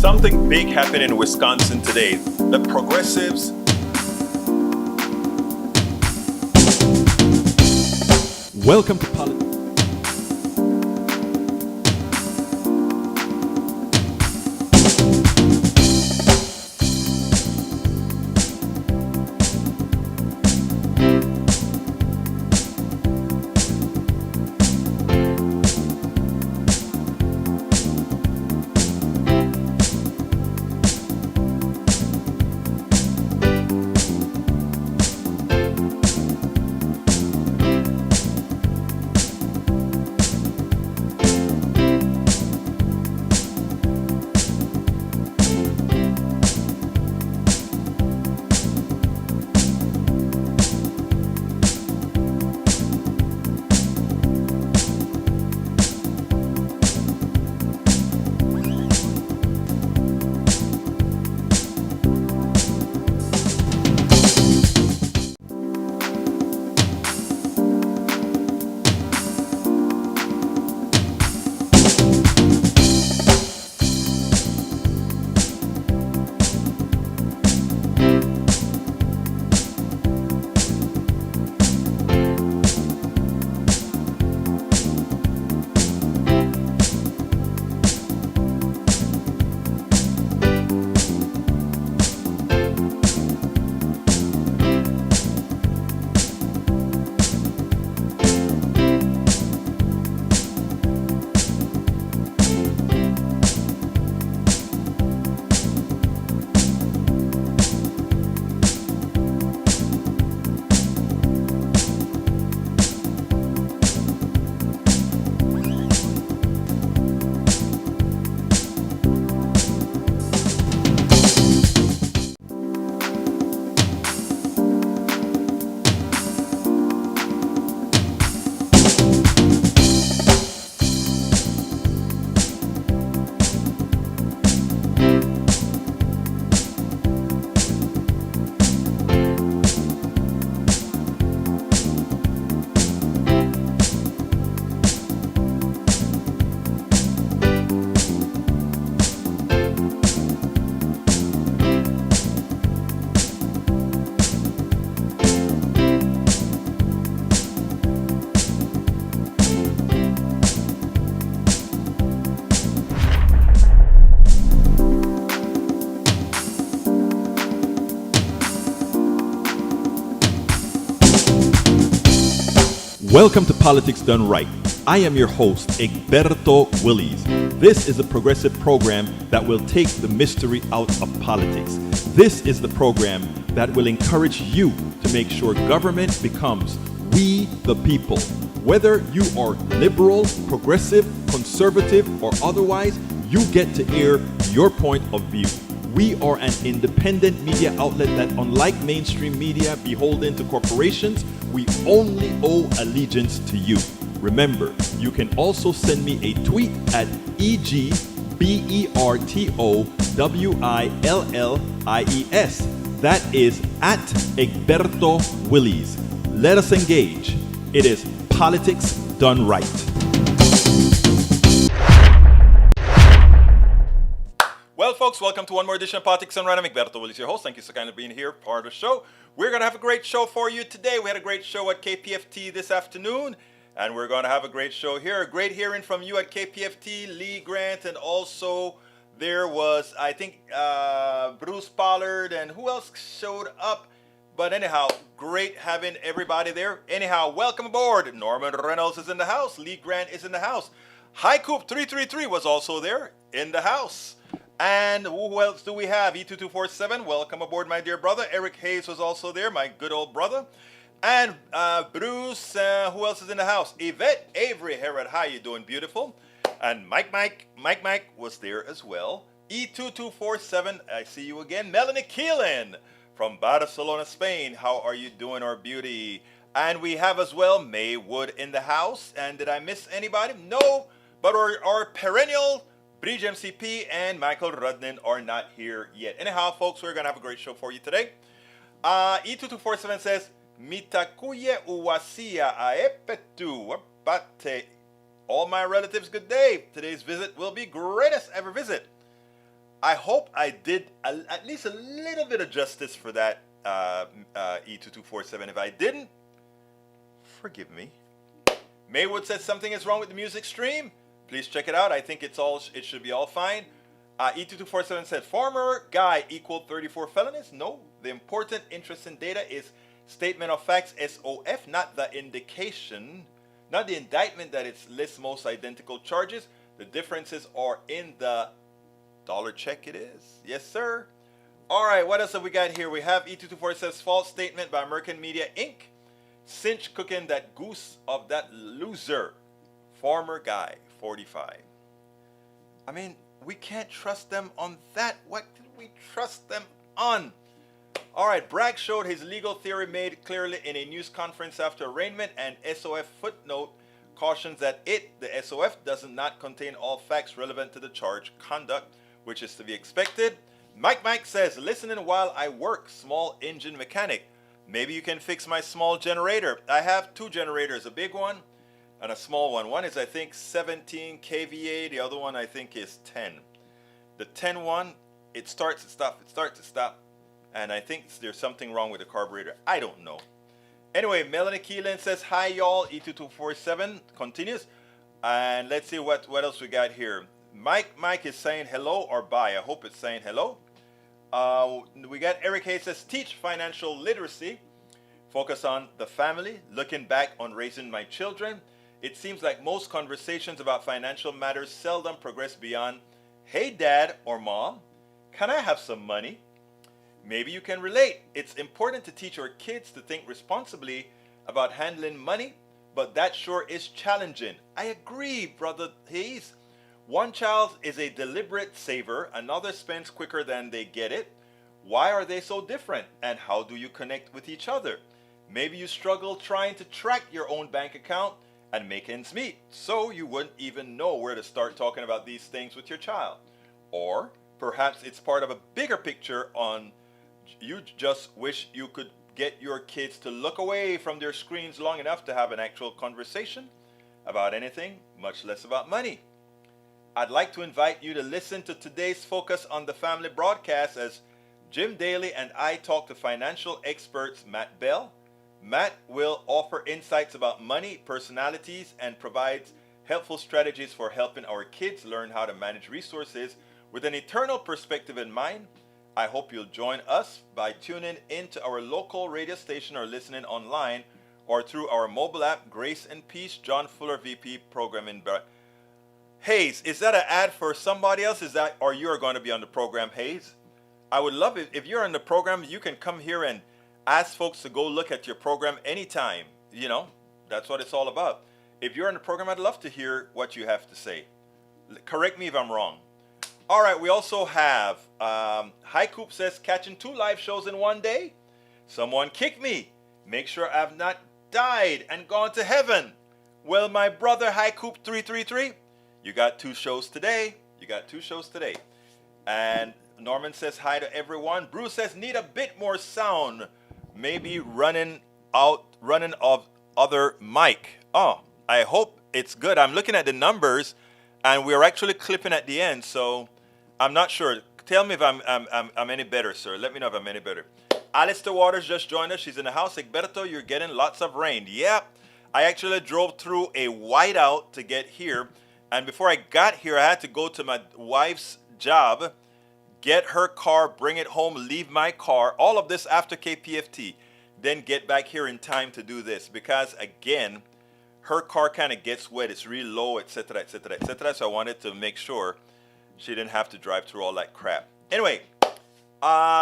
Something big happened in Wisconsin today. The progressives Welcome to Politics. Welcome to Politics Done Right. I am your host, Egberto Willies. This is a progressive program that will take the mystery out of politics. This is the program that will encourage you to make sure government becomes we the people. Whether you are liberal, progressive, conservative, or otherwise, you get to air your point of view. We are an independent media outlet that, unlike mainstream media beholden to corporations, we only owe allegiance to you. Remember, you can also send me a tweet at EGBERTOWILLIES. That is at Egberto Willies. Let us engage. It is Politics Done Right. Well, folks, welcome to one more edition of Politics and Random. Egberto Willies, your host. Thank you so kindly for being here, part of the show. We're going to have a great show for you today. We had a great show at KPFT this afternoon, and we're going to have a great show here. A great hearing from you at KPFT, Lee Grant, and also there was, I think, Bruce Pollard, and who else showed up? But anyhow, great having everybody there. Anyhow, welcome aboard. Norman Reynolds is in the house. Lee Grant is in the house. High Coop 333 was also there in the house. And who else do we have? E2247, welcome aboard, my dear brother. Eric Hayes was also there, my good old brother. And Bruce, who else is in the house? Yvette Avery Herod, how you doing, beautiful? And Mike was there as well. E2247, I see you again. Melanie Keelan from Barcelona, Spain. How are you doing, our beauty? And we have as well May Wood in the house. And did I miss anybody? No, but our perennial Bridge MCP and Michael Rudnin are not here yet. Anyhow, folks, we're going to have a great show for you today. E2247 says, Mitakuye uwasia aepetu wapate. All my relatives, good day. Today's visit will be greatest ever visit. I hope I did at least a little bit of justice for that E2247. If I didn't, forgive me. Maywood says something is wrong with the music stream. Please check it out. I think it should be all fine. E2247 said former guy equal 34 felonies. No, the important interest in data is statement of facts SOF, not the indication, not the indictment that it lists most identical charges. The differences are in the dollar check. It is. Yes, sir. All right, what else have we got here? We have E224 says false statement by American Media Inc. Cinch cooking that goose of that loser. Former guy, 45. I mean, we can't trust them on that. What did we trust them on? All right, Bragg showed his legal theory made clearly in a news conference after arraignment, and SOF footnote cautions that the SOF does not contain all facts relevant to the charge conduct, which is to be expected. Mike says, listening while I work, small engine mechanic. Maybe you can fix my small generator. I have two generators, a big one and a small one. One is, I think, 17 kVA. The other one, I think, is 10. The 10 one, it starts to stop. It starts to stop. And I think there's something wrong with the carburetor. I don't know. Anyway, Melanie Keelan says, hi, y'all. E2247 continues. And let's see what else we got here. Mike is saying hello or bye. I hope it's saying hello. We got Eric Hayes says, teach financial literacy. Focus on the family. Looking back on raising my children. It seems like most conversations about financial matters seldom progress beyond, hey, dad or mom, can I have some money? Maybe you can relate. It's important to teach our kids to think responsibly about handling money, but that sure is challenging. I agree, Brother Hayes. One child is a deliberate saver, another spends quicker than they get it. Why are they so different? And how do you connect with each other? Maybe you struggle trying to track your own bank account and make ends meet, so you wouldn't even know where to start talking about these things with your child. Or perhaps it's part of a bigger picture on you just wish you could get your kids to look away from their screens long enough to have an actual conversation about anything, much less about money. I'd like to invite you to listen to today's Focus on the Family broadcast as Jim Daly and I talk to financial experts Matt Bell. Matt will offer insights about money, personalities, and provides helpful strategies for helping our kids learn how to manage resources with an eternal perspective in mind. I hope you'll join us by tuning into our local radio station or listening online or through our mobile app, Grace and Peace, John Fuller, VP, Programming. Hayes, is that an ad for somebody else? Or you're going to be on the program, Hayes? I would love it. If you're on the program, you can come here and ask folks to go look at your program anytime. You know, that's what it's all about. If you're on the program, I'd love to hear what you have to say. Correct me if I'm wrong. All right, we also have, Hi Coop says, catching 2 live shows in one day. Someone kick me. Make sure I've not died and gone to heaven. Well, my brother, Hi Coop 333, you got 2 shows today. You got 2 shows today. And Norman says hi to everyone. Bruce says, need a bit more sound. Maybe running of other mic. Oh, I hope it's good. I'm looking at the numbers, and we're actually clipping at the end, so I'm not sure. Tell me if I'm any better, sir. Let me know if I'm any better. Alistair Waters just joined us. She's in the house. Egberto, you're getting lots of rain. Yeah, I actually drove through a whiteout to get here, and before I got here, I had to go to my wife's job, get her car, bring it home, leave my car, all of this after KPFT, then get back here in time to do this because, again, her car kind of gets wet. It's really low, etc., etc., etc. So I wanted to make sure she didn't have to drive through all that crap. Anyway,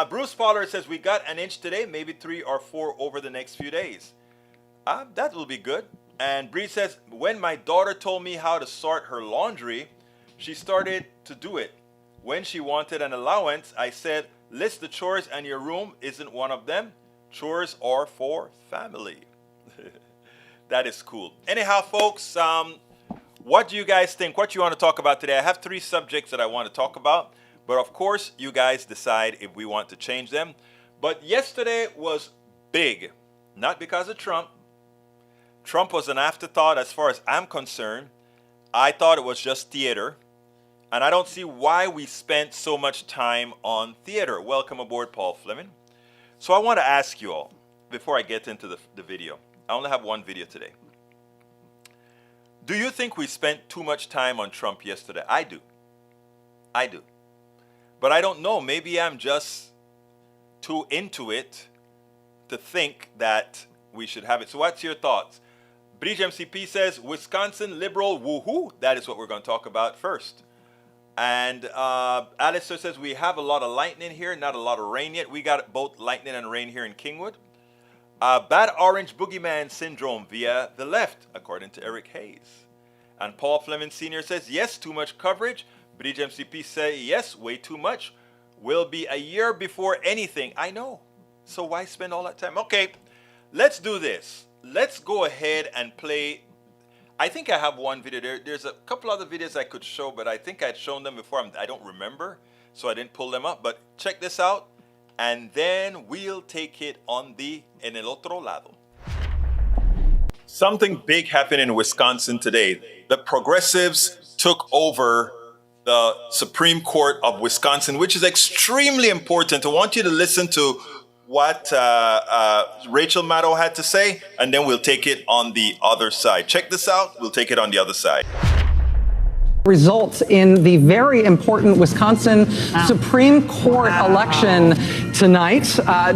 Bruce Pollard says, we got an inch today, maybe 3 or 4 over the next few days. That will be good. And Bree says, when my daughter told me how to sort her laundry, she started to do it. When she wanted an allowance, I said, list the chores and your room isn't one of them. Chores are for family. That is cool. Anyhow, folks, what do you guys think? What you want to talk about today? I have 3 subjects that I want to talk about. But of course, you guys decide if we want to change them. But yesterday was big. Not because of Trump. Trump was an afterthought as far as I'm concerned. I thought it was just theater. And I don't see why we spent so much time on theater. Welcome aboard, Paul Fleming. So I want to ask you all, before I get into the video, I only have one video today. Do you think we spent too much time on Trump yesterday? I do. I do. But I don't know, maybe I'm just too into it to think that we should have it. So what's your thoughts? Bridge MCP says, Wisconsin liberal woohoo. That is what we're going to talk about first. And Alistair says, we have a lot of lightning here, not a lot of rain yet. We got both lightning and rain here in Kingwood. Bad orange boogeyman syndrome via the left, according to Eric Hayes. And Paul Fleming Sr. says, yes, too much coverage. Bridge MCP say, yes, way too much. Will be a year before anything. I know. So why spend all that time? Okay, let's do this. Let's go ahead and play. I think I have one video. There's a couple other videos I could show, but I think I'd shown them before. I don't remember, so I didn't pull them up. But check this out, and then we'll take it on the En el Otro Lado. Something big happened in Wisconsin today. The progressives took over the Supreme Court of Wisconsin, which is extremely important. I want you to listen to what Rachel Maddow had to say, and then we'll take it on the other side. Check this out. We'll take it on the other side. Results in the very important Wisconsin Supreme Court election tonight.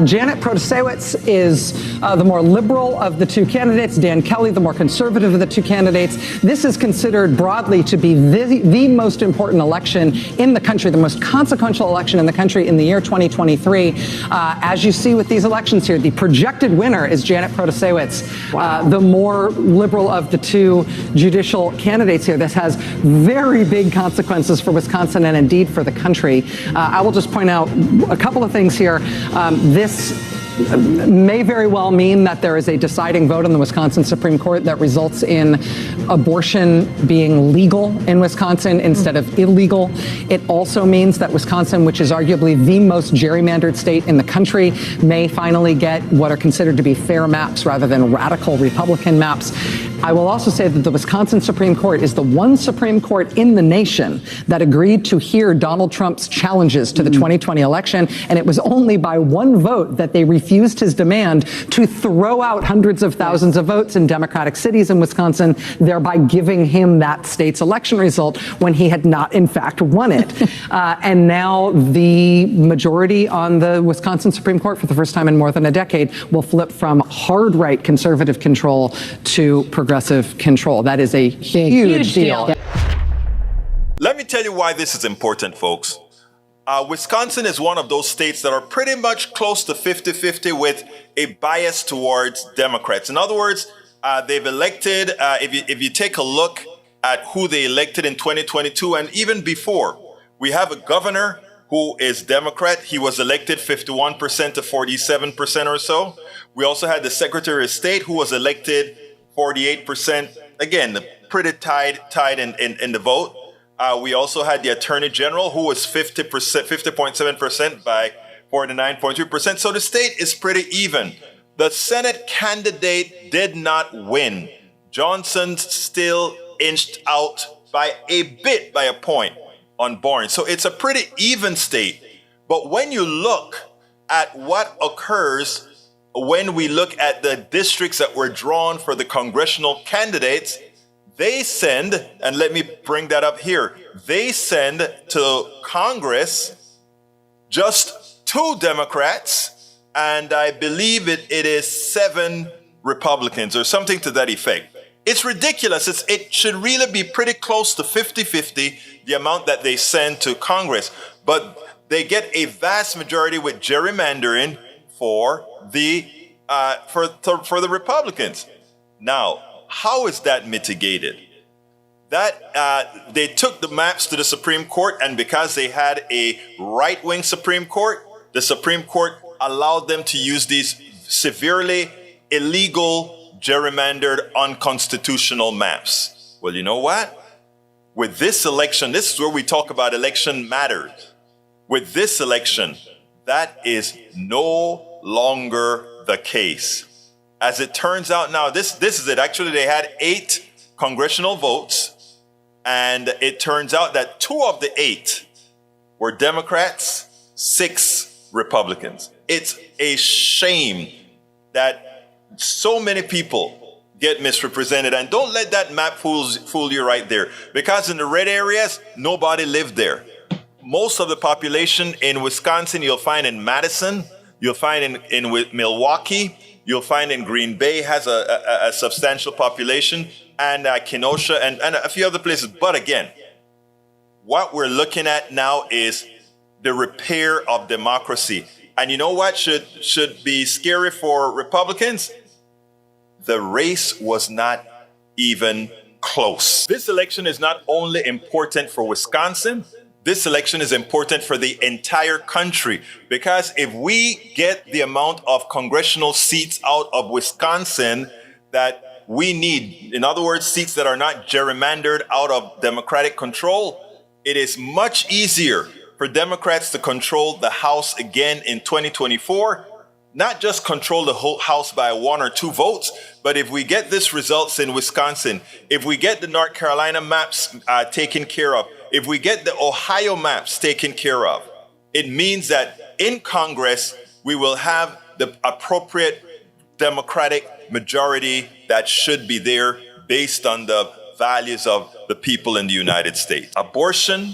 Janet Protasiewicz is the more liberal of the two candidates. Dan Kelly, the more conservative of the two candidates. This is considered broadly to be the most important election in the country, the most consequential election in the country in the year 2023. As you see with these elections here, the projected winner is Janet Protasiewicz, the more liberal of the two judicial candidates here. This has very big consequences for Wisconsin and indeed for the country. I will just point out a couple of things here. This may very well mean that there is a deciding vote in the Wisconsin Supreme Court that results in abortion being legal in Wisconsin instead of illegal. It also means that Wisconsin, which is arguably the most gerrymandered state in the country, may finally get what are considered to be fair maps rather than radical Republican maps. I will also say that the Wisconsin Supreme Court is the one Supreme Court in the nation that agreed to hear Donald Trump's challenges to the 2020 election, and it was only by one vote that they refused his demand to throw out hundreds of thousands of votes in Democratic cities in Wisconsin, thereby giving him that state's election result when he had not, in fact, won it. And now the majority on the Wisconsin Supreme Court, for the first time in more than a decade, will flip from hard right conservative control to progressive control. That is a huge deal. Let me tell you why this is important, folks. Wisconsin is one of those states that are pretty much close to 50-50 with a bias towards Democrats. In other words, they've elected, if you take a look at who they elected in 2022 and even before, we have a governor who is Democrat. He was elected 51% to 47% or so. We also had the Secretary of State who was elected 48%. Again, pretty tied in the vote. We also had the Attorney General who was 50.7% by 49.3%. So the state is pretty even. The Senate candidate did not win. Johnson still inched out by a bit, by a point on Bourne. So it's a pretty even state. But when you look at what occurs when we look at the districts that were drawn for the congressional candidates, they send, and let me bring that up here, they send to Congress just 2 Democrats, and I believe it is 7 Republicans or something to that effect. It's ridiculous. It should really be pretty close to 50-50, the amount that they send to Congress. But they get a vast majority with gerrymandering for the Republicans. Now, how is that mitigated? That they took the maps to the Supreme Court, and because they had a right-wing Supreme Court, the Supreme Court allowed them to use these severely illegal, gerrymandered, unconstitutional maps. Well, you know what? With this election, this is where we talk about election matters. With this election, that is no longer the case. As it turns out now, this is it. Actually, they had 8 congressional votes. And it turns out that 2 of the 8 were Democrats, 6 Republicans. It's a shame that so many people get misrepresented. And don't let that map fool you right there. Because in the red areas, nobody lived there. Most of the population in Wisconsin, you'll find in Madison, you'll find in Milwaukee, you'll find in Green Bay has a substantial population, and Kenosha and a few other places. But again, what we're looking at now is the repair of democracy. And you know what should be scary for Republicans? The race was not even close. This election is not only important for Wisconsin, this election is important for the entire country, because if we get the amount of congressional seats out of Wisconsin that we need, in other words, seats that are not gerrymandered out of Democratic control, it is much easier for Democrats to control the House again in 2024. Not just control the whole House by 1 or 2 votes, but if we get this results in Wisconsin, if we get the North Carolina maps taken care of, if we get the Ohio maps taken care of, it means that in Congress, we will have the appropriate Democratic majority that should be there based on the values of the people in the United States. Abortion,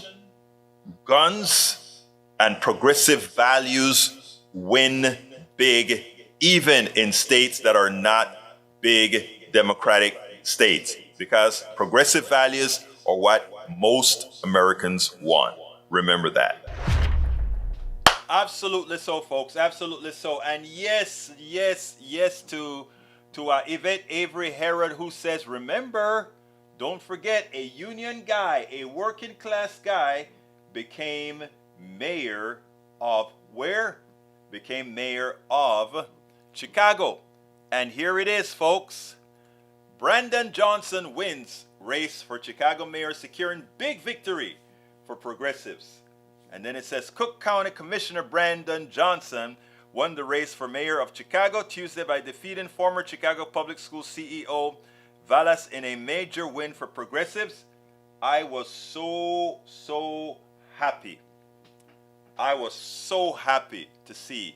guns, and progressive values win big, even in states that are not big democratic states, because progressive values are what most Americans want. Remember that. Absolutely so, folks. Absolutely so. And yes to Yvette Avery Herod, who says, remember, don't forget, a union guy, a working class guy, became mayor of where? Became mayor of Chicago. And here it is, folks. Brandon Johnson wins race for Chicago mayor, securing big victory for progressives. And then it says Cook County Commissioner Brandon Johnson won the race for mayor of Chicago Tuesday by defeating former Chicago Public Schools CEO Vallas in a major win for progressives. I was so happy. I was so happy to see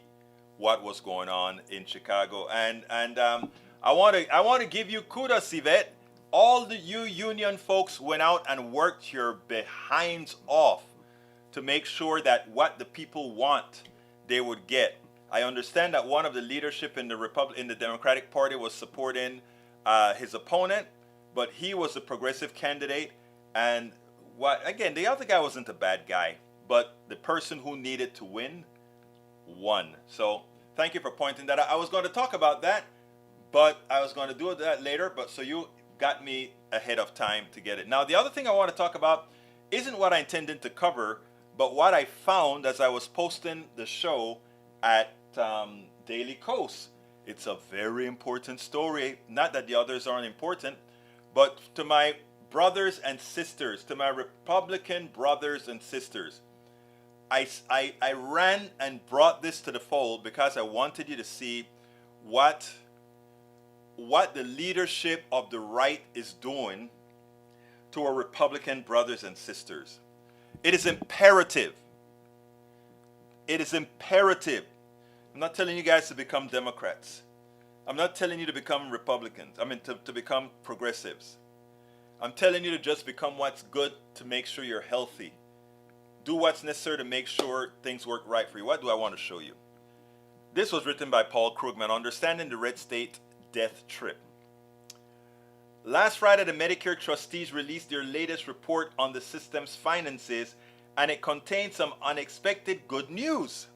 what was going on in Chicago, and I want to give you kudos, Yvette. All the you union folks went out and worked your behinds off to make sure that what the people want they would get. I understand that one of the leadership in the Democratic Party was supporting his opponent, but he was the progressive candidate, and the other guy wasn't a bad guy. But the person who needed to win won. So thank you for pointing that out. I was going to talk about that, but I was going to do that later. But so you got me ahead of time to get it. Now, the other thing I want to talk about isn't what I intended to cover, but what I found as I was posting the show at Daily Kos. It's a very important story. Not that the others aren't important, but to my brothers and sisters, to my Republican brothers and sisters, I ran and brought this to the fold because I wanted you to see what the leadership of the right is doing to our Republican brothers and sisters. It is imperative. It is imperative. I'm not telling you guys to become Democrats. I'm not telling you to become Republicans. I mean, to become progressives. I'm telling you to just become what's good to make sure you're healthy. Do what's necessary to make sure things work right for you. What do I want to show you? This was written by Paul Krugman, Understanding the Red State Death Trip. Last Friday, the Medicare trustees released their latest report on the system's finances, and it contained some unexpected good news.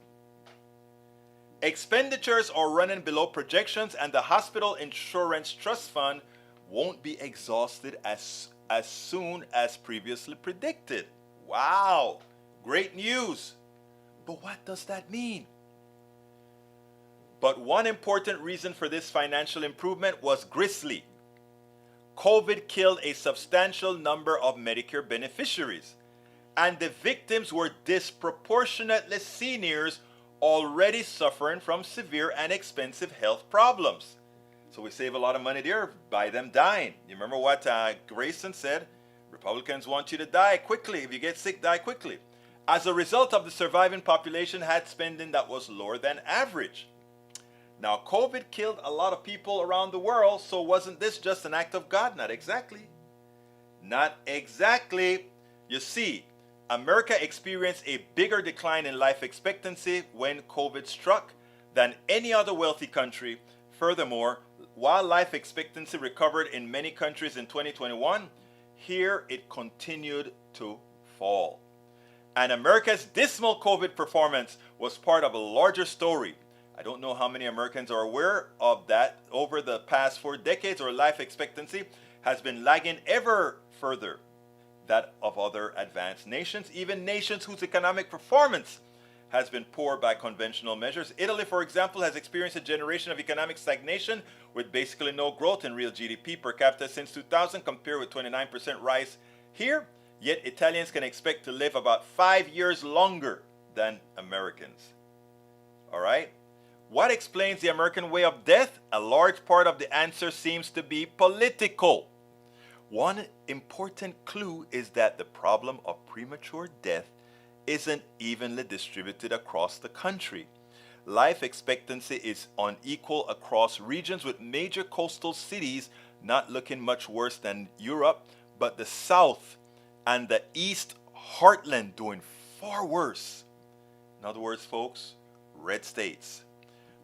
Expenditures are running below projections, and the Hospital Insurance Trust Fund won't be exhausted as soon as previously predicted. Wow, great news. But what does that mean? But one important reason for this financial improvement was grisly. COVID killed a substantial number of Medicare beneficiaries, and the victims were disproportionately seniors already suffering from severe and expensive health problems. So we save a lot of money there by them dying. You remember what Grayson said? Republicans want you to die quickly. If you get sick, die quickly. As a result of the surviving population had spending that was lower than average. Now, COVID killed a lot of people around the world, so wasn't this just an act of God? Not exactly. Not exactly. You see, America experienced a bigger decline in life expectancy when COVID struck than any other wealthy country. Furthermore, while life expectancy recovered in many countries in 2021, here it continued to fall. And America's dismal COVID performance was part of a larger story. I don't know how many Americans are aware of that. Over the past 4 decades, our life expectancy has been lagging ever further that of other advanced nations, even nations whose economic performance has been poor by conventional measures. Italy, for example, has experienced a generation of economic stagnation with basically no growth in real GDP per capita since 2000, compared with 29% rise here. Yet Italians can expect to live about 5 years longer than Americans. All right? What explains the American way of death? A large part of the answer seems to be political. One important clue is that the problem of premature death isn't evenly distributed across the country. Life expectancy is unequal across regions, with major coastal cities not looking much worse than Europe, but the South and the East heartland doing far worse. In other words, folks, red states.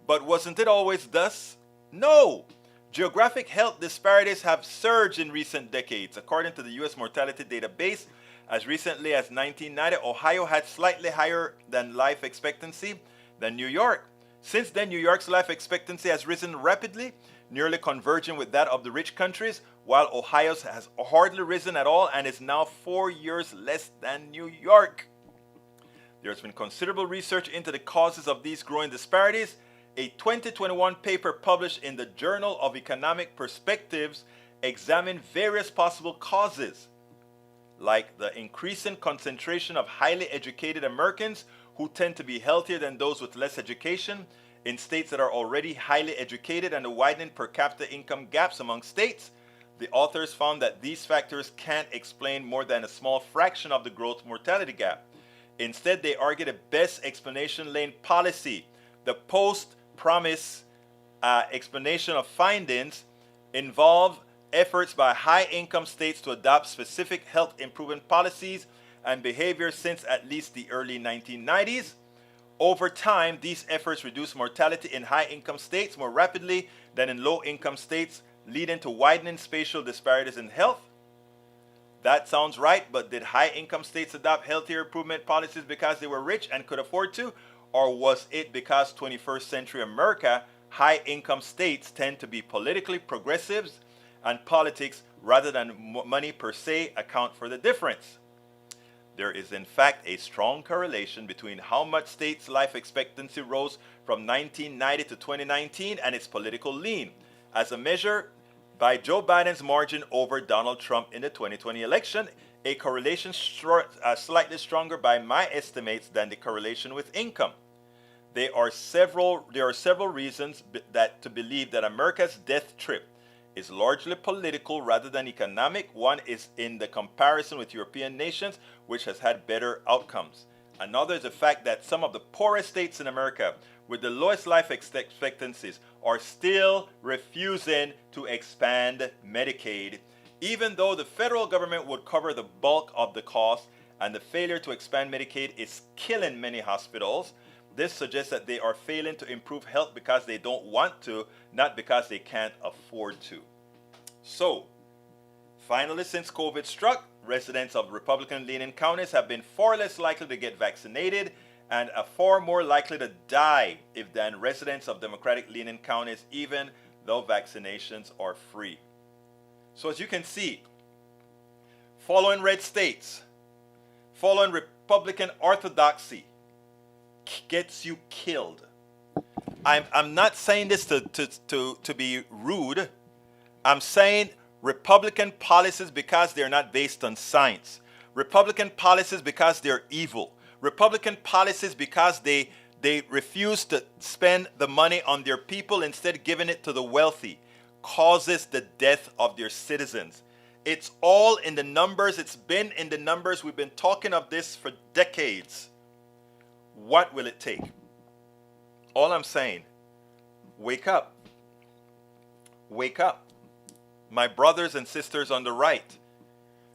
But wasn't it always thus? No! Geographic health disparities have surged in recent decades. According to the U.S. Mortality Database, as recently as 1990, Ohio had slightly higher than life expectancy than New York. Since then, New York's life expectancy has risen rapidly, nearly converging with that of the rich countries, while Ohio's has hardly risen at all and is now 4 years less than New York. There's been considerable research into the causes of these growing disparities. A 2021 paper published in the Journal of Economic Perspectives examined various possible causes, like the increasing concentration of highly educated Americans who tend to be healthier than those with less education in states that are already highly educated, and the widening per capita income gaps among states. The authors found that these factors can't explain more than a small fraction of the growth mortality gap. Instead, they argue the best explanation lay in policy. The post-promise explanation of findings involve efforts by high-income states to adopt specific health improvement policies and behaviors since at least the early 1990s. Over time, these efforts reduce mortality in high-income states more rapidly than in low-income states, leading to widening spatial disparities in health. That sounds right, but did high-income states adopt healthier improvement policies because they were rich and could afford to? Or was it because 21st century America, high-income states tend to be politically progressives, and politics rather than money per se account for the difference? There is in fact a strong correlation between how much states' life expectancy rose from 1990 to 2019 and its political lean, as a measure by Joe Biden's margin over Donald Trump in the 2020 election, a correlation slightly stronger by my estimates than the correlation with income. There are several reasons to believe that America's death trip is largely political rather than economic. One is in the comparison with European nations, which has had better outcomes. Another is the fact that some of the poorest states in America with the lowest life expectancies are still refusing to expand Medicaid, even though the federal government would cover the bulk of the cost, and the failure to expand Medicaid is killing many hospitals. This suggests that they are failing to improve health because they don't want to, not because they can't afford to. So, finally, since COVID struck, residents of Republican-leaning counties have been far less likely to get vaccinated and are far more likely to die than residents of Democratic-leaning counties, even though vaccinations are free. So as you can see, following red states, following Republican orthodoxy gets you killed. I'm not saying this to be rude. I'm saying Republican policies because they're not based on science. Republican policies because they're evil. Republican policies because they refuse to spend the money on their people, instead giving it to the wealthy, causes the death of their citizens. It's all in the numbers. It's been in the numbers. We've been talking of this for decades. What will it take? All I'm saying, wake up. Wake up. My brothers and sisters on the right,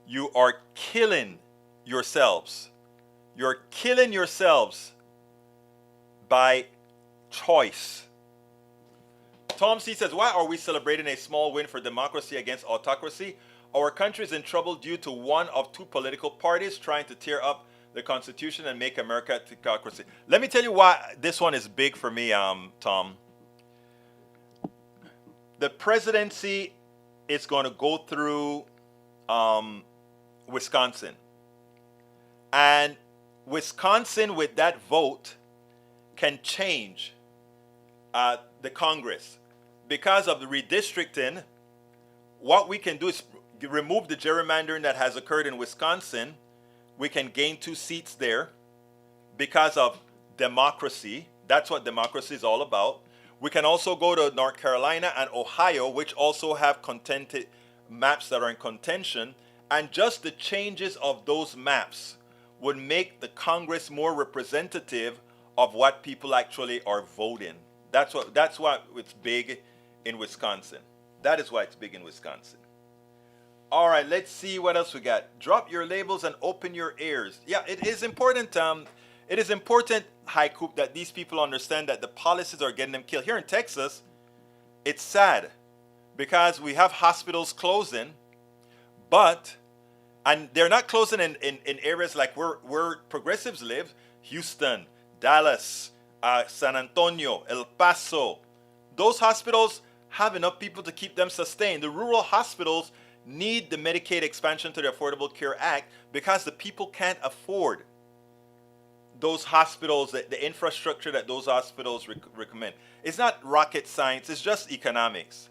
you are killing yourselves. You're killing yourselves by choice. Tom C says, why are we celebrating a small win for democracy against autocracy? Our country is in trouble due to one of two political parties trying to tear up the Constitution and make America a theocracy. Let me tell you why this one is big for me, Tom. The presidency is going to go through Wisconsin. And Wisconsin, with that vote, can change the Congress. Because of the redistricting, what we can do is remove the gerrymandering that has occurred in Wisconsin. We can gain 2 seats there because of democracy. That's what democracy is all about. We can also go to North Carolina and Ohio, which also have contended maps that are in contention. And just the changes of those maps would make the Congress more representative of what people actually are voting. That's why it's big in Wisconsin. That is why it's big in Wisconsin. All right, let's see what else we got. Drop your labels and open your ears. Yeah, it is important. It is important, Haiku, that these people understand that the policies are getting them killed. Here in Texas, it's sad because we have hospitals closing, and they're not closing in areas like where progressives live. Houston, Dallas, San Antonio, El Paso. Those hospitals have enough people to keep them sustained. The rural hospitals need the Medicaid expansion to the Affordable Care Act because the people can't afford those hospitals, the infrastructure that those hospitals recommend. It's not rocket science, it's just economics.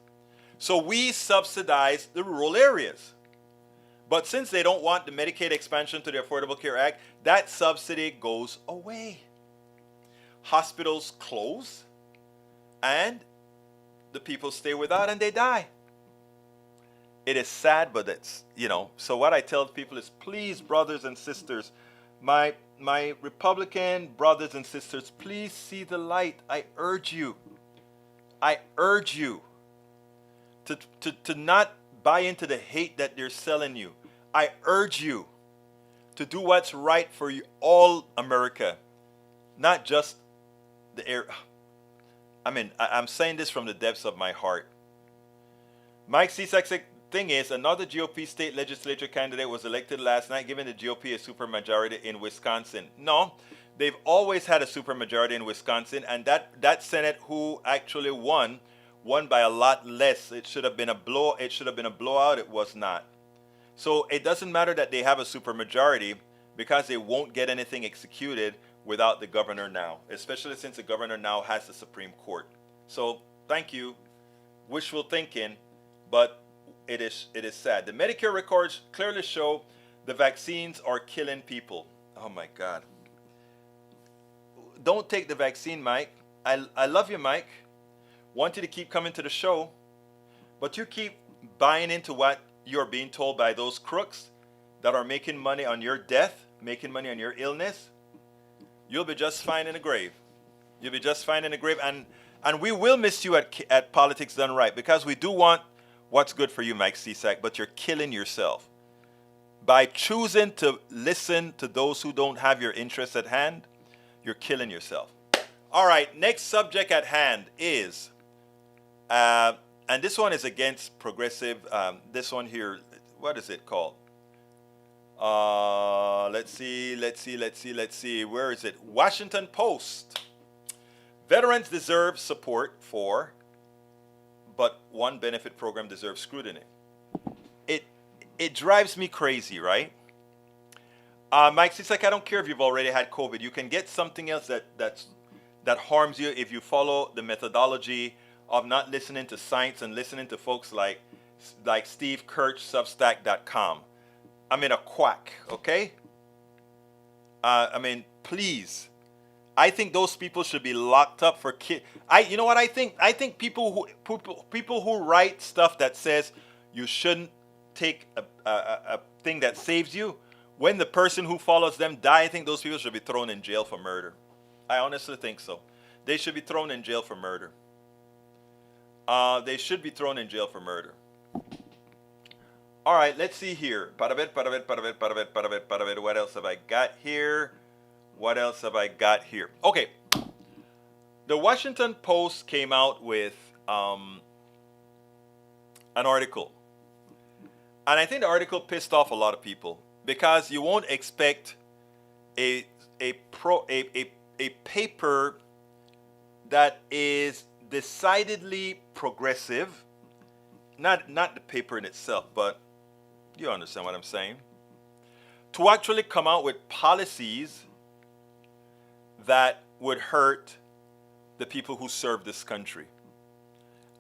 So we subsidize the rural areas. But since they don't want the Medicaid expansion to the Affordable Care Act, that subsidy goes away. Hospitals close and the people stay without and they die. It is sad, but it's, so what I tell people is, please, brothers and sisters, my Republican brothers and sisters, please see the light. I urge you to not buy into the hate that they're selling you. I urge you to do what's right for you, all America, not just the air. I'm saying this from the depths of my heart. Mike C. Thing is, another GOP state legislature candidate was elected last night, giving the GOP a supermajority in Wisconsin. No, they've always had a supermajority in Wisconsin, and that Senate who actually won by a lot less. It should have been a blowout. It was not. So it doesn't matter that they have a supermajority because they won't get anything executed without the governor now, especially since the governor now has the Supreme Court. So thank you, wishful thinking, but it is sad. The Medicare records clearly show the vaccines are killing people. Oh my God. Don't take the vaccine, Mike. I love you, Mike. Want you to keep coming to the show, but you keep buying into what you're being told by those crooks that are making money on your death, making money on your illness. You'll be just fine in the grave. You'll be just fine in the grave, and we will miss you at Politics Done Right, because we do want what's good for you, Mike Cisak, but you're killing yourself. By choosing to listen to those who don't have your interests at hand, you're killing yourself. All right, next subject at hand is, and this one is against progressive, this one here, what is it called? Let's see. Where is it? Washington Post. Veterans deserve support for, but one benefit program deserves scrutiny. It drives me crazy, right? Mike, it's like, I don't care if you've already had COVID. You can get something else that harms you if you follow the methodology of not listening to science and listening to folks like Steve Kirch, Substack.com. I'm in a quack, okay? Please. I think those people should be locked up for you know what I think? I think people who write stuff that says you shouldn't take a thing that saves you, when the person who follows them die, I think those people should be thrown in jail for murder. I honestly think so. They should be thrown in jail for murder. They should be thrown in jail for murder. All right, let's see here. What else have I got here? What else have I got here? Okay. The Washington Post came out with an article. And I think the article pissed off a lot of people because you won't expect a paper that is decidedly progressive, not the paper in itself, but you understand what I'm saying, to actually come out with policies that would hurt the people who serve this country.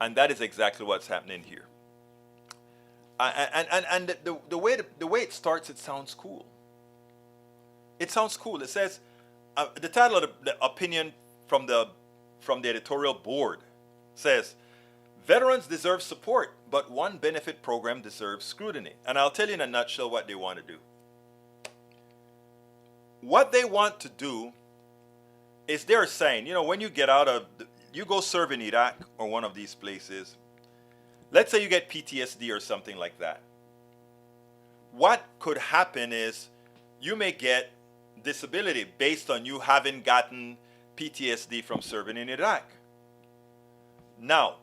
And that is exactly what's happening here. And the way it starts, it sounds cool. It sounds cool. It says, the title of the opinion from the editorial board says, veterans deserve support, but one benefit program deserves scrutiny. And I'll tell you in a nutshell what they want to do. What they want to do is they're saying, you know, when you get out of, you go serve in Iraq or one of these places, let's say you get PTSD or something like that. What could happen is you may get disability based on you having gotten PTSD from serving in Iraq. Now,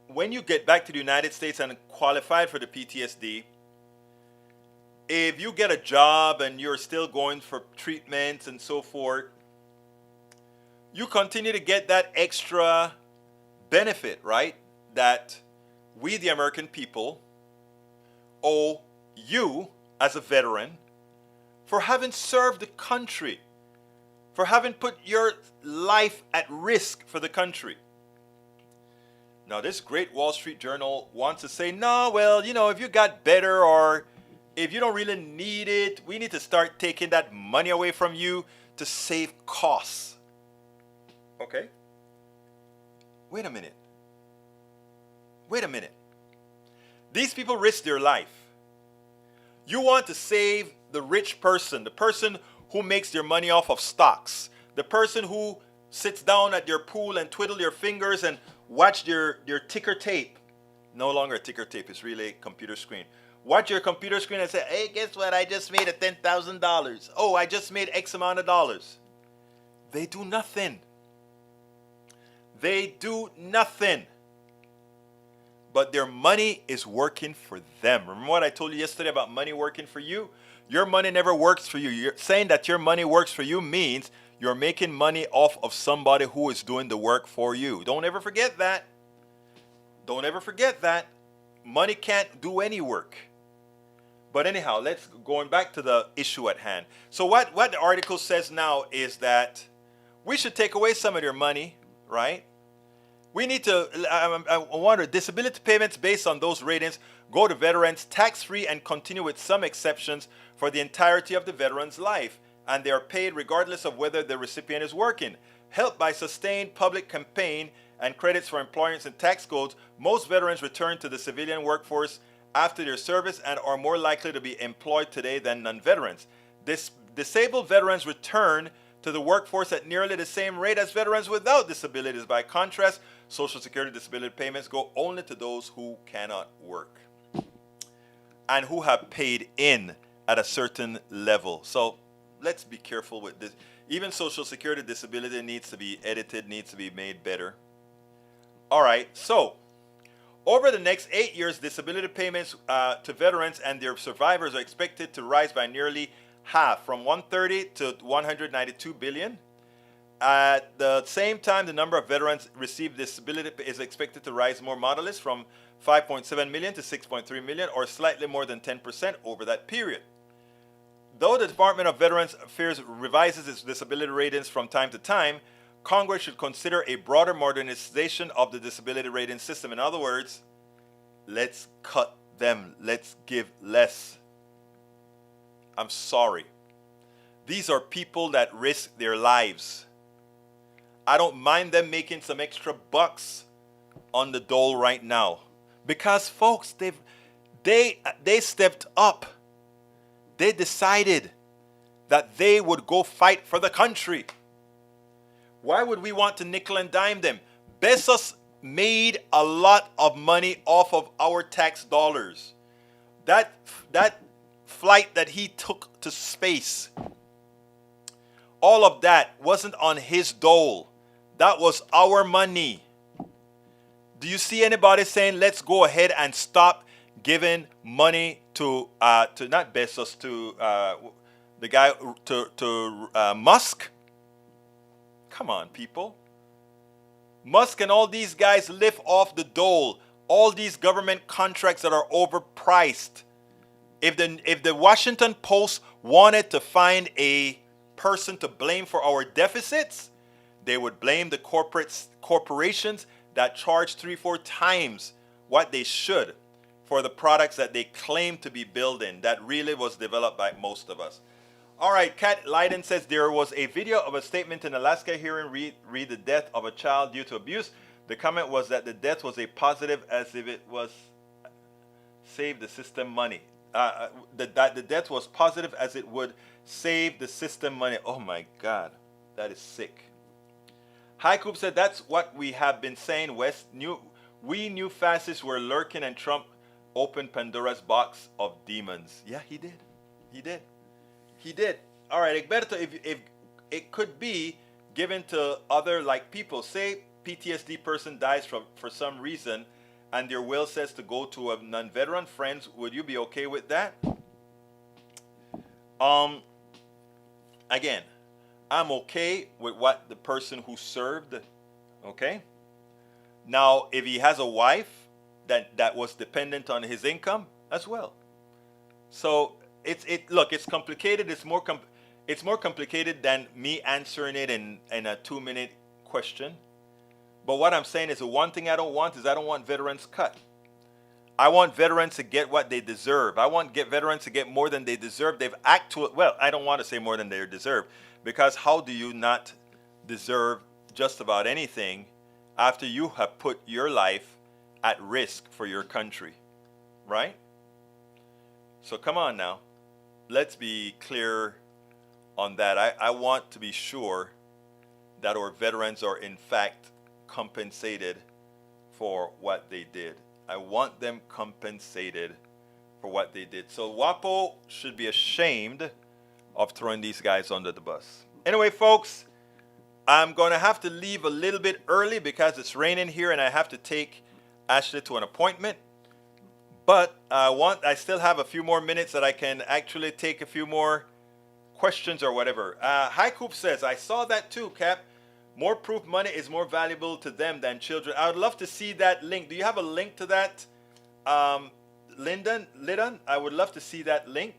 when you get back to the United States and qualified for the PTSD, if you get a job and you're still going for treatments and so forth, you continue to get that extra benefit, right? That we, the American people, owe you as a veteran for having served the country, for having put your life at risk for the country. Now, this great Wall Street Journal wants to say, no, well, you know, if you got better or if you don't really need it, we need to start taking that money away from you to save costs. Okay? Wait a minute. Wait a minute. These people risk their life. You want to save the rich person, the person who makes their money off of stocks, the person who sits down at your pool and twiddle your fingers and watch your ticker tape. No longer a ticker tape, it's really a computer screen. Watch your computer screen and say, hey, guess what? I just made a $10,000. Oh, I just made X amount of dollars. They do nothing. They do nothing. But their money is working for them. Remember what I told you yesterday about money working for you? Your money never works for you. You're saying that your money works for you means you're making money off of somebody who is doing the work for you. Don't ever forget that. Don't ever forget that. Money can't do any work. But anyhow, let's going back to the issue at hand. So what the article says now is that we should take away some of their money, right? We need to, I wonder, disability payments based on those ratings go to veterans tax-free and continue with some exceptions for the entirety of the veteran's life. And they are paid regardless of whether the recipient is working. Helped by sustained public campaign and credits for employers and tax codes, most veterans return to the civilian workforce after their service and are more likely to be employed today than non-veterans. Disabled veterans return to the workforce at nearly the same rate as veterans without disabilities. By contrast, Social Security disability payments go only to those who cannot work and who have paid in at a certain level. So let's be careful with this. Even Social Security disability needs to be edited, needs to be made better. All right, so over the next 8 years, disability payments to veterans and their survivors are expected to rise by nearly half, from 130 to 192 billion. At the same time, the number of veterans receiving disability is expected to rise more modestly, from 5.7 million to 6.3 million, or slightly more than 10% over that period. Though the Department of Veterans Affairs revises its disability ratings from time to time, Congress should consider a broader modernization of the disability rating system. In other words, let's cut them. Let's give less. I'm sorry. These are people that risk their lives. I don't mind them making some extra bucks, on the dole right now? Because folks, they stepped up. They decided that they would go fight for the country. Why would we want to nickel and dime them? Bezos made a lot of money off of our tax dollars. That flight that he took to space, all of that wasn't on his dole. That was our money. Do you see anybody saying, let's go ahead and stop giving money to not Bezos, to the guy, to Musk? Come on, people. Musk and all these guys live off the dole. All these government contracts that are overpriced. If the Washington Post wanted to find a person to blame for our deficits, they would blame the corporations that charge 3-4 times what they should for the products that they claim to be building that really was developed by most of us. All right, Kat Leiden says there was a video of a statement in Alaska hearing read the death of a child due to abuse. The comment was that the death was a positive as if it was save the system money. That the death was positive as it would save the system money. Oh my God, that is sick. Haikub said that's what we have been saying. We knew fascists were lurking and Trump opened Pandora's box of demons. Yeah, he did. He did. He did. All right, Egberto, if it could be given to other like people, say PTSD person dies for some reason and their will says to go to a non-veteran friends, would you be okay with that? Again, I'm okay with what the person who served, okay? Now, if he has a wife that was dependent on his income as well. So it's complicated. It's more complicated than me answering it in a 2-minute question. But what I'm saying is the one thing I don't want is I don't want veterans cut. I want veterans to get what they deserve. I want veterans to get more than they deserve. They've well, I don't want to say more than they deserve, because how do you not deserve just about anything after you have put your life at risk for your country, right? So come on now. Let's be clear on that. I want to be sure that our veterans are in fact compensated for what they did. I want them compensated for what they did. So WaPo should be ashamed of throwing these guys under the bus. Anyway, folks, I'm going to have to leave a little bit early because it's raining here and I have to take Ashley to an appointment. But I still have a few more minutes that I can actually take a few more questions or whatever. Haikub says, I saw that too, Cap. More proof money is more valuable to them than children. I would love to see that link. Do you have a link to that, Lyndon? I would love to see that link.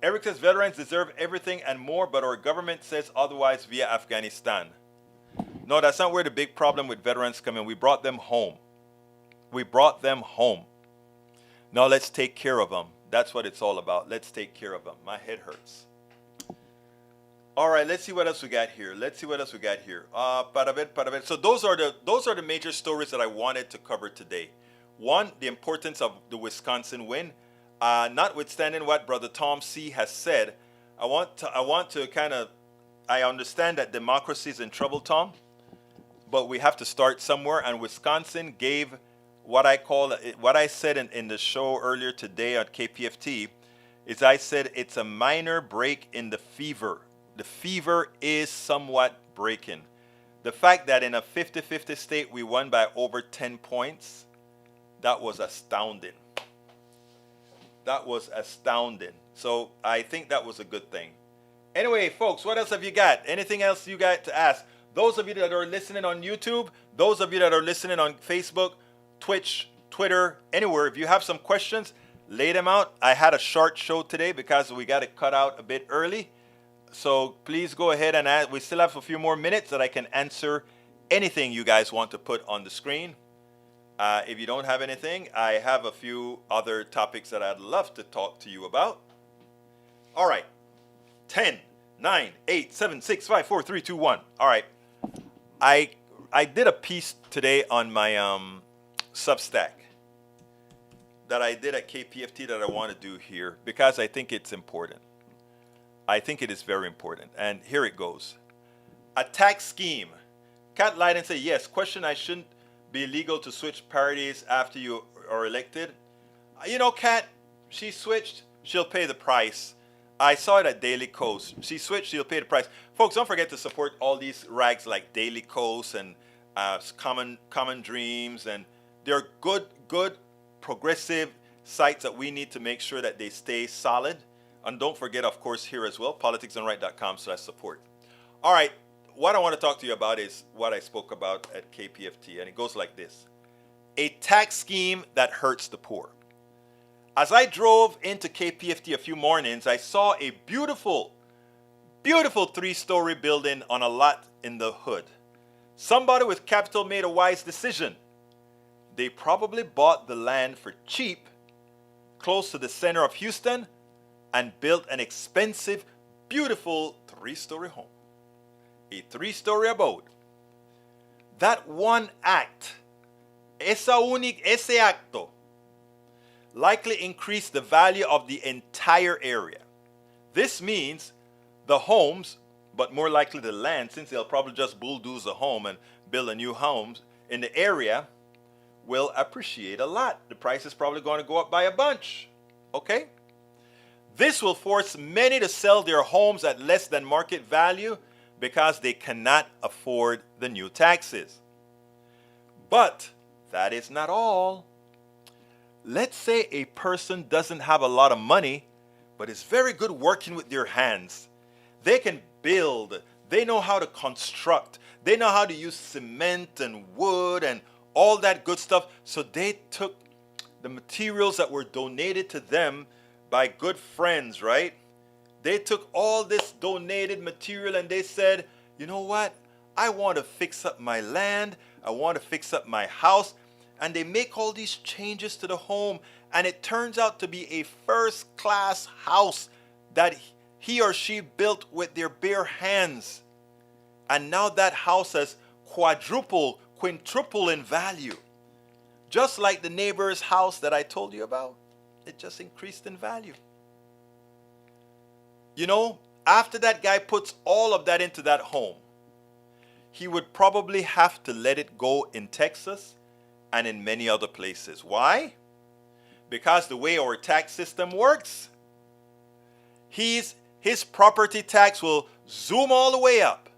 Eric says veterans deserve everything and more, but our government says otherwise via Afghanistan. No, that's not where the big problem with veterans come in. We brought them home. Now let's take care of them. That's what it's all about. Let's take care of them. My head hurts. All right, let's see what else we got here. So those are the major stories that I wanted to cover today. One, the importance of the Wisconsin win. Notwithstanding what Brother Tom C. has said, I understand that democracy is in trouble, Tom, but we have to start somewhere. And Wisconsin gave what I said in the show earlier today on KPFT is I said it's a minor break in the fever. The fever is somewhat breaking. The fact that in a 50-50 state we won by over 10 points, that was astounding. So I think that was a good thing. Anyway, folks, what else have you got? Anything else you got to ask? Those of you that are listening on YouTube, those of you that are listening on Facebook, Twitch, Twitter, anywhere, if you have some questions, lay them out. I had a short show today because we got it cut out a bit early. So please go ahead and ask. We still have a few more minutes that I can answer anything you guys want to put on the screen. If you don't have anything, I have a few other topics that I'd love to talk to you about. All right. 10, 9, 8, 7, 6, 5, 4, 3, 2, 1. All right. I I did a piece today on my Substack that I did at KPFT that I want to do here because I think it's important. I think it is very important. And here it goes. A tax scheme. Kat lied and said, yes, question I shouldn't be legal to switch parties after you are elected. You know, Kat, she switched, she'll pay the price. I saw it at Daily Kos. She switched, she'll pay the price. Folks, don't forget to support all these rags like Daily Kos and Common Dreams. And they're good, progressive sites that we need to make sure that they stay solid. And don't forget, of course, here as well, politicsandright.com/support. All right, what I want to talk to you about is what I spoke about at KPFT. And it goes like this. A tax scheme that hurts the poor. As I drove into KPFT a few mornings, I saw a beautiful 3-story building on a lot in the hood. Somebody with capital made a wise decision. They probably bought the land for cheap, close to the center of Houston, and built an expensive, beautiful 3-story home. A 3-story abode. That one act, ese acto, likely increase the value of the entire area. This means the homes, but more likely the land, since they'll probably just bulldoze the home and build a new home in the area, will appreciate a lot. The price is probably going to go up by a bunch. Okay? This will force many to sell their homes at less than market value because they cannot afford the new taxes. But that is not all. Let's say a person doesn't have a lot of money, but is very good working with their hands. They can build. They know how to construct. They know how to use cement and wood and all that good stuff. So they took the materials that were donated to them by good friends, right? They took all this donated material and they said, you know what? I want to fix up my land. I want to fix up my house. And they make all these changes to the home, and it turns out to be a first-class house that he or she built with their bare hands. And now that house has quintuple in value. Just like the neighbor's house that I told you about. It just increased in value. You know, after that guy puts all of that into that home, he would probably have to let it go in Texas and in many other places. Why? Because the way our tax system works, his property tax will zoom all the way up.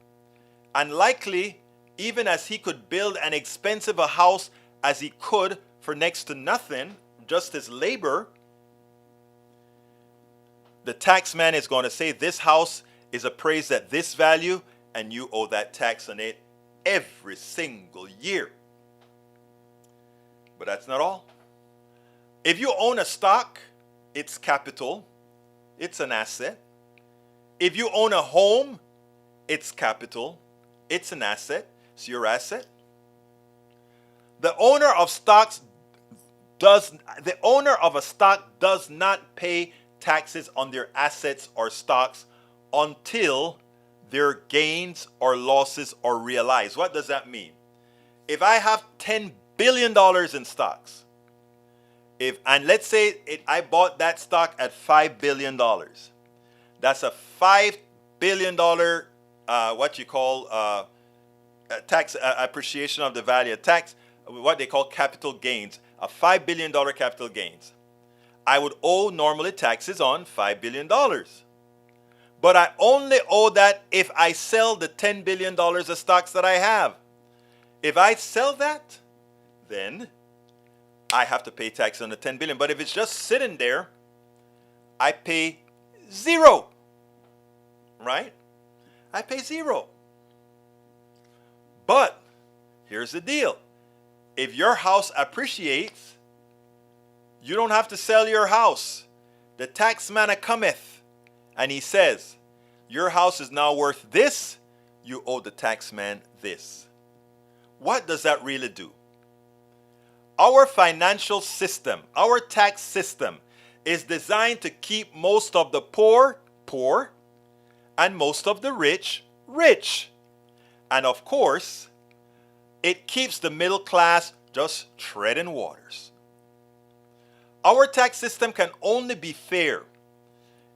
And likely, even as he could build an expensive a house as he could for next to nothing, just his labor, the tax man is going to say this house is appraised at this value and you owe that tax on it every single year. But that's not all. If you own a stock, it's capital. It's an asset. If you own a home, it's capital. It's an asset. It's your asset. The owner of a stock does not pay taxes on their assets or stocks until their gains or losses are realized. What does that mean? If I have $10 billion in stocks, and let's say I bought that stock at $5 billion, that's a $5 billion tax appreciation of the value of tax, what they call capital gains, a $5 billion capital gains. I would owe normally taxes on $5 billion. But I only owe that if I sell the $10 billion of stocks that I have. If I sell that, then I have to pay tax on the $10 billion. But if it's just sitting there, I pay zero. Right? I pay zero. But here's the deal. If your house appreciates, you don't have to sell your house. The tax man cometh and he says, your house is now worth this, you owe the tax man this. What does that really do? Our financial system, our tax system, is designed to keep most of the poor, poor, and most of the rich, rich. And of course, it keeps the middle class just treading waters. Our tax system can only be fair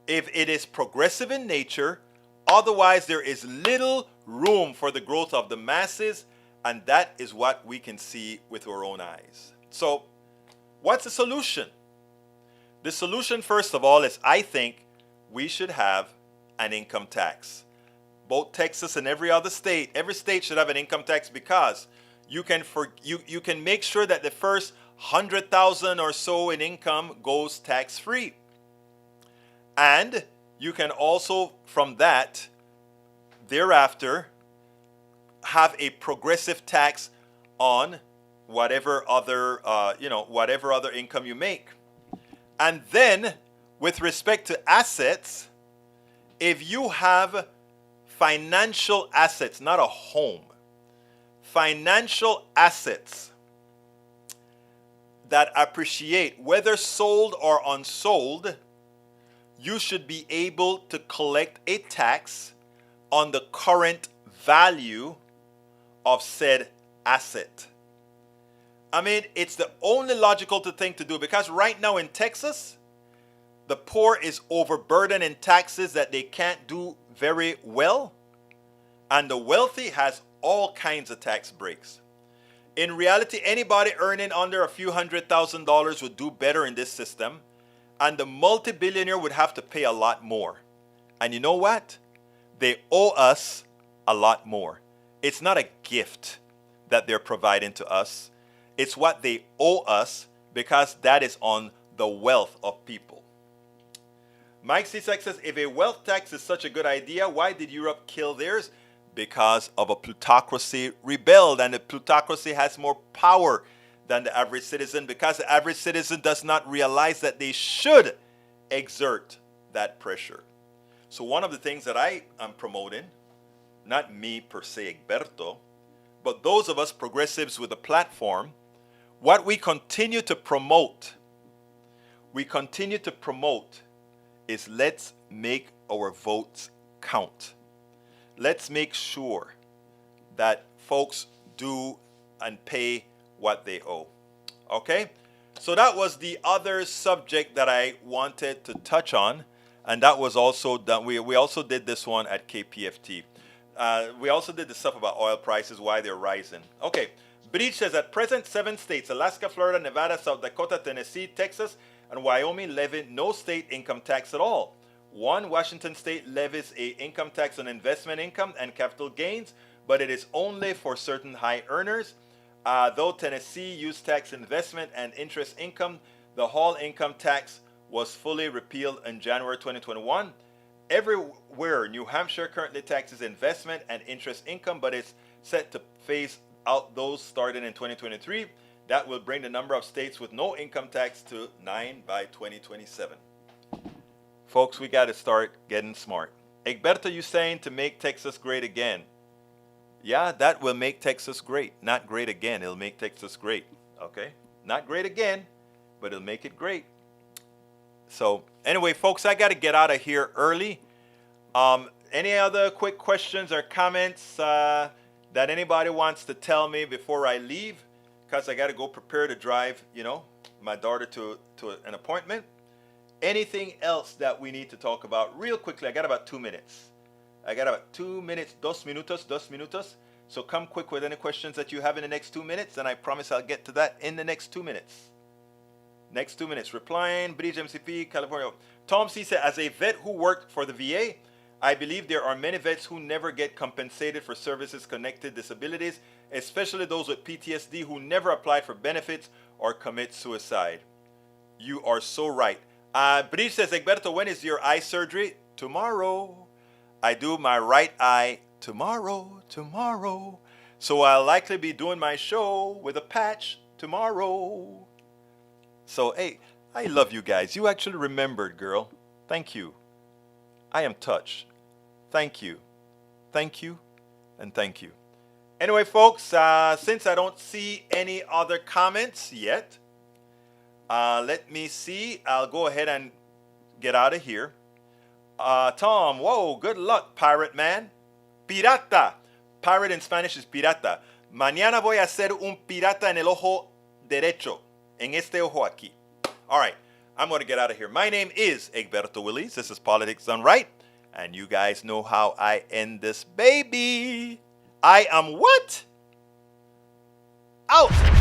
if it is progressive in nature. Otherwise, there is little room for the growth of the masses, and that is what we can see with our own eyes. So, what's the solution? The solution, first of all, is I think we should have an income tax. Both Texas and every state should have an income tax, because you can make sure that the first 100,000 or so in income goes tax free. And you can also, from that, thereafter, have a progressive tax on whatever other income you make. And then, with respect to assets, if you have financial assets, not a home, financial assets that appreciate, whether sold or unsold, you should be able to collect a tax on the current value of said asset. I mean, it's the only logical thing to do, because right now in Texas, the poor is overburdened in taxes that they can't do very well, and the wealthy has all kinds of tax breaks. In reality, anybody earning under a few $100,000 would do better in this system, and the multi-billionaire would have to pay a lot more. And you know what? They owe us a lot more. It's not a gift that they're providing to us. It's what they owe us, because that is on the wealth of people. Mike C-Sex says, if a wealth tax is such a good idea, why did Europe kill theirs? Because of a plutocracy rebelled, and the plutocracy has more power than the average citizen, because the average citizen does not realize that they should exert that pressure. So one of the things that I am promoting, not me per se, Egberto, but those of us progressives with a platform, what we continue to promote is let's make our votes count. Let's make sure that folks do and pay what they owe. Okay? So that was the other subject that I wanted to touch on, and that was also done. We also did this one at KPFT. We also did the stuff about oil prices, why they're rising. Okay. Breach says, at present, 7 states, Alaska, Florida, Nevada, South Dakota, Tennessee, Texas, and Wyoming, levy no state income tax at all. Washington state levies a income tax on investment income and capital gains, but it is only for certain high earners. Though Tennessee used tax investment and interest income, the whole income tax was fully repealed in January 2021. Everywhere, New Hampshire currently taxes investment and interest income, but it's set to phase out those starting in 2023. That will bring the number of states with no income tax to 9 by 2027. Folks, we got to start getting smart. Egberto, you saying to make Texas great again? Yeah, that will make Texas great. Not great again. It'll make Texas great. Okay? Not great again, but it'll make it great. So, anyway, folks, I got to get out of here early. Any other quick questions or comments that anybody wants to tell me before I leave? Because I got to go prepare to drive, my daughter to an appointment. Anything else that we need to talk about real quickly? I got about 2 minutes. 2 minutes, 2 minutos. So come quick with any questions that you have in the next 2 minutes, and I promise I'll get to that in the next 2 minutes. Next 2 minutes. Replying, Bridge MCP, California. Tom C said, as a vet who worked for the VA, I believe there are many vets who never get compensated for services connected disabilities, especially those with PTSD who never applied for benefits or commit suicide. You are so right. Bridge says, Egberto, when is your eye surgery? Tomorrow. I do my right eye tomorrow. So I'll likely be doing my show with a patch tomorrow. So, hey, I love you guys. You actually remembered, girl. Thank you. I am touched. Thank you. Thank you. And thank you. Anyway, folks, since I don't see any other comments yet, let me see. I'll go ahead and get out of here. Tom, whoa, good luck, pirate man. Pirata. Pirate in Spanish is pirata. Mañana voy a ser un pirata en el ojo derecho. En este ojo aquí. All right. I'm going to get out of here. My name is Egberto Willies. This is Politics Done Right. And you guys know how I end this baby. I am what? Out.